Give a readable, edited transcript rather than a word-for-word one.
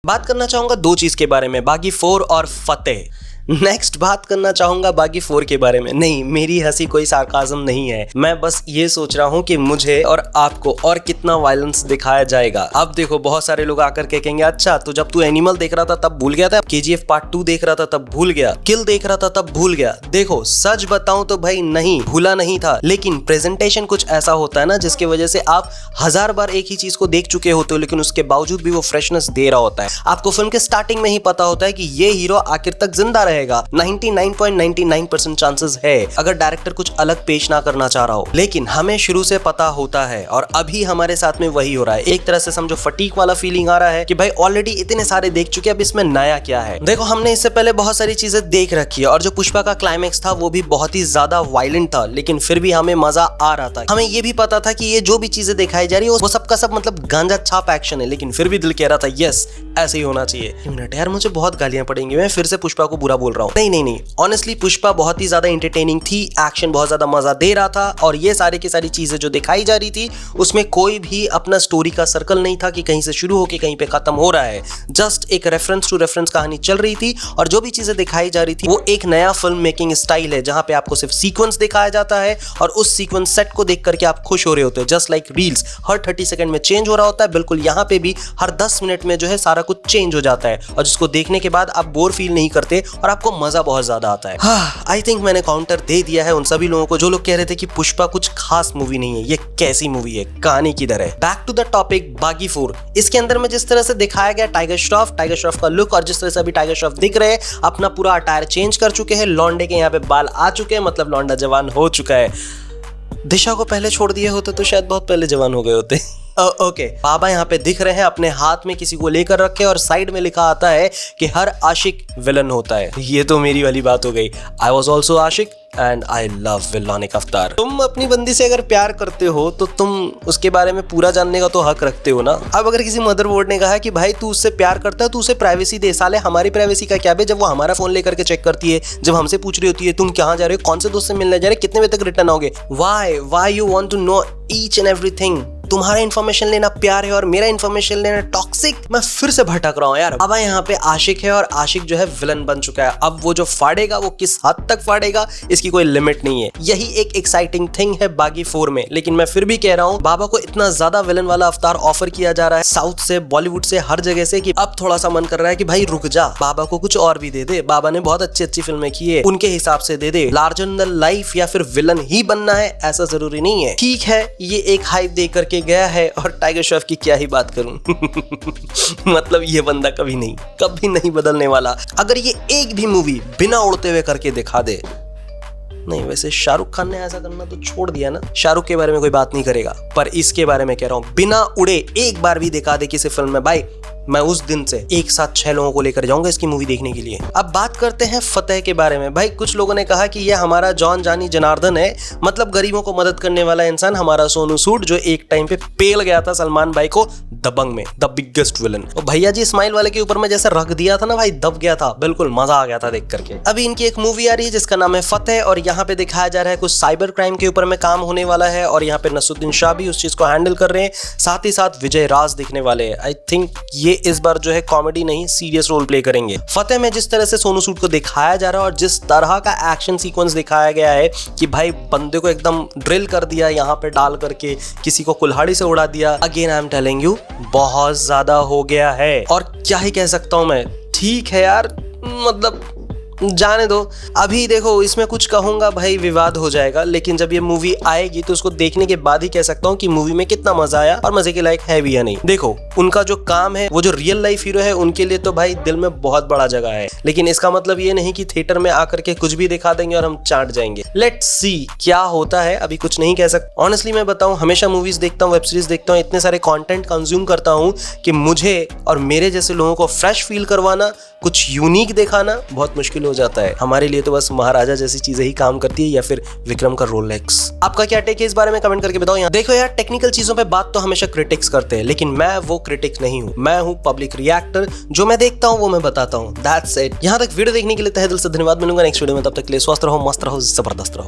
बात करना चाहूंगा दो चीज के बारे में, बागी 4 और फतेह। नेक्स्ट बात करना चाहूंगा बागी 4 के बारे में। नहीं, मेरी हंसी कोई सार्काज्म नहीं है, मैं बस ये सोच रहा हूँ कि मुझे और आपको और कितना वायलेंस दिखाया जाएगा। अब देखो, बहुत सारे लोग आकर के कहेंगे अच्छा तो जब तू एनिमल देख रहा था तब भूल गया था, KGF पार्ट 2 देख रहा था तब भूल गया, किल देख रहा था तब भूल गया। देखो सच बताऊं तो भाई नहीं भूला नहीं था, लेकिन प्रेजेंटेशन कुछ ऐसा होता है ना जिसकी वजह से आप 1000 बार एक ही चीज को देख चुके होते हो, लेकिन उसके बावजूद भी वो फ्रेशनेस दे रहा होता है। आपको फिल्म के स्टार्टिंग में ही पता होता है कि ये हीरो आखिर तक जिंदा रहेगा। 99.99% चांसेस है अगर डायरेक्टर कुछ अलग पेश ना करना चाह रहा हो, लेकिन हमें शुरू से पता होता है और अभी हमारे साथ में वही हो रहा है। एक तरह से समझो फटीक वाला फीलिंग आ रहा है कि भाई ऑलरेडी इतने सारे देख चुके हैं, अब इसमें नया क्या है। देखो हमने इससे पहले बहुत सारी चीजें देख रखी है और जो पुष्पा का क्लाइमेक्स था वो भी बहुत ही ज्यादा वायलेंट था, लेकिन फिर भी हमें मजा आ रहा था। हमें ये भी पता था कि ये जो भी चीजें दिखाई जा रही है वो सबका सब मतलब गांजा छाप एक्शन है, लेकिन फिर भी दिल कह रहा था यस ऐसे ही होना चाहिए। मिनट यार, मुझे बहुत गालियां पड़ेंगी, मैं फिर से पुष्पा को बुरा बोल रहा हूँ। नहीं, ऑनेस्टली पुष्पा बहुत ही ज्यादा एंटरटेनिंग थी, एक्शन बहुत ज्यादा मजा दे रहा था और ये सारी की सारी चीजें जो दिखाई जा रही थी उसमें कोई भी अपना स्टोरी का सर्कल नहीं था कि कहीं से शुरू होकर कहीं पे खत्म हो रहा है। जस्ट एक रेफरेंस टू रेफरेंस कहानी चल रही थी और जो भी चीजें दिखाई जा रही थी वो एक नया फिल्म मेकिंग स्टाइल है जहां पे आपको सिर्फ सीक्वेंस दिखाया जाता है और उस सीक्वेंस सेट को देख करके आप खुश हो रहे होते हो। जस्ट लाइक रील्स हर 30 सेकंड में चेंज हो रहा होता है, बिल्कुल यहाँ पे भी हर 10 मिनट में जो है सारा कुछ चेंज हो जाता है और जिसको देखने के बाद आप बोर फील नहीं करते और आपको मजा बहुत ज्यादा आता है। आई थिंक मैंने काउंटर दे दिया है उन सभी लोगों को जो लोग कह रहे थे कि पुष्पा कुछ खास मूवी नहीं है। ये कैसी मूवी है, कहानी किधर है। बैक टू द टॉपिक बागी 4। इसके अंदर में जिस तरह से दिखाया गया टाइगर श्रॉफ का लुक और जिस तरह से अभी टाइगर श्रॉफ दिख रहे हैं, अपना पूरा अटायर चेंज कर चुके हैं, लौंडे के यहाँ पे बाल आ चुके हैं, मतलब लौंडा जवान हो चुका है। दिशा को पहले छोड़ दिए होते तो शायद बहुत पहले जवान हो गए होते। ओके, बाबा यहाँ पे दिख रहे हैं, अपने हाथ में किसी को लेकर रखे और साइड में लिखा आता है कि हर आशिक विलन होता है। ये तो मेरी वाली बात हो गई। आई वॉज ऑल्सो आशिक एंड आई लव विलानिक अवतार। तुम अपनी बंदी से अगर प्यार करते हो तो तुम उसके बारे में पूरा जानने का तो हक रखते हो ना। अब अगर किसी मदरबोर्ड ने कहा कि भाई तू उससे प्यार करता है तो उसे प्राइवेसी दे, साले हमारी प्राइवेसी का क्या बे, जब वो हमारा फोन लेकर के चेक करती है, जब हमसे पूछ रही होती है तुम कहाँ जा रहे हो, कौन से दोस्त से मिलने जा रहे हो, कितने बजे तक रिटर्न आओगे। Why you want to know each and everything. तुम्हारा इन्फॉर्मेशन लेना प्यार है और मेरा इन्फॉर्मेशन लेना टॉक्सिक। मैं फिर से भटक रहा हूँ यार। अब यहाँ पे आशिक है और आशिक जो है विलन बन चुका है। अब वो जो फाड़ेगा वो किस हद तक फाड़ेगा इसकी कोई लिमिट नहीं है। यही एक एक्साइटिंग थिंग है बागी 4 में। लेकिन मैं फिर भी कह रहा हूँ, बाबा को इतना ज्यादा विलन वाला अवतार ऑफर किया जा रहा है साउथ से, बॉलीवुड से, हर जगह से, कि अब थोड़ा सा मन कर रहा है कि भाई रुक जा, बाबा को कुछ और भी दे दे। बाबा ने बहुत अच्छी फिल्में की है, उनके हिसाब से दे दे। लार्जर देन लाइफ या फिर विलन ही बनना है ऐसा जरूरी नहीं है। ठीक है, ये एक हाइप दे करके गया है और टाइगर श्रॉफ की क्या ही बात करूं। मतलब ये बंदा कभी नहीं बदलने वाला। अगर ये एक भी मूवी बिना उड़ते हुए करके दिखा दे, नहीं वैसे शाहरुख खान ने ऐसा करना तो छोड़ दिया ना, शाहरुख के बारे में कोई बात नहीं करेगा, पर इसके बारे में कह रहा हूं, बिना उड़े एक बार भी दिखा दे किसी फिल्म में, भाई मैं उस दिन से एक साथ 6 लोगों को लेकर जाऊंगा इसकी मूवी देखने के लिए। अब बात करते हैं फतेह के बारे में। भाई कुछ लोगों ने कहा कि ये हमारा जॉन जानी जनार्दन है, मतलब गरीबों को मदद करने वाला इंसान, हमारा सोनू सूद जो एक टाइम पे पेल गया था सलमान भाई को दबंग में, द बिगेस्ट विलन। और भैया जी स्माइल वाले के ऊपर में जैसा रख दिया था ना भाई, दब गया था, बिल्कुल मजा आ गया था देख करके। अभी इनकी एक मूवी आ रही है जिसका नाम है फतेह और यहाँ पे दिखाया जा रहा है कुछ साइबर क्राइम के ऊपर में काम होने वाला है और यहाँ पे नसरुद्दीन शाह भी उस चीज को हैंडल कर रहे हैं, साथ ही साथ विजय राज दिखने वाले हैं। आई थिंक ये इस बार जो है कॉमेडी नहीं सीरियस रोल प्ले करेंगे। फतेह में जिस तरह से सोनू सूद को दिखाया जा रहा है और जिस तरह का एक्शन सीक्वेंस दिखाया गया है कि भाई बंदे को एकदम ड्रिल कर दिया, यहाँ पे डाल करके किसी को कुल्हाड़ी से उड़ा दिया, again I am telling you बहुत ज्यादा हो गया है। और क्या ही कह सकता हूं मैं, ठीक है यार, मतलब जाने दो। अभी देखो इसमें कुछ कहूंगा भाई विवाद हो जाएगा, लेकिन जब ये मूवी आएगी तो उसको देखने के बाद ही कह सकता हूँ कि मूवी में कितना मजा आया और मजे के लायक है भी या नहीं। देखो उनका जो काम है, वो जो रियल लाइफ हीरो है, उनके लिए तो भाई दिल में बहुत बड़ा जगह है, लेकिन इसका मतलब ये नहीं कि थिएटर में आकर के कुछ भी दिखा देंगे और हम चाट जाएंगे। लेट्स सी क्या होता है, अभी कुछ नहीं कह सकता। ऑनेस्टली मैं बताऊं, हमेशा मूवीज देखता हूँ, वेब सीरीज देखता हूँ, इतने सारे कंटेंट कंज्यूम करता हूँ कि मुझे और मेरे जैसे लोगों को फ्रेश फील करवाना, कुछ यूनिक दिखाना बहुत मुश्किल हो जाता है। हमारे लिए तो बस महाराजा जैसी चीजें ही काम करती है या फिर विक्रम का रोलेक्स। आपका क्या टेक है इस बारे में कमेंट करके बताओ। देखो यार, टेक्निकल चीजों पे बात तो हमेशा क्रिटिक्स करते हैं, लेकिन मैं वो क्रिटिक नहीं हूँ, मैं हूँ पब्लिक रिएक्टर। जो मैं देखता हूँ वो मैं बताता हूँ, दैट्स इट। यहाँ तक वीडियो देखने के लिए तहे दिल से धन्यवाद। मिलूंगा नेक्स्ट वीडियो में, तब तक के लिए स्वस्थ रहो, मस्त रहो, जबरदस्त रहो।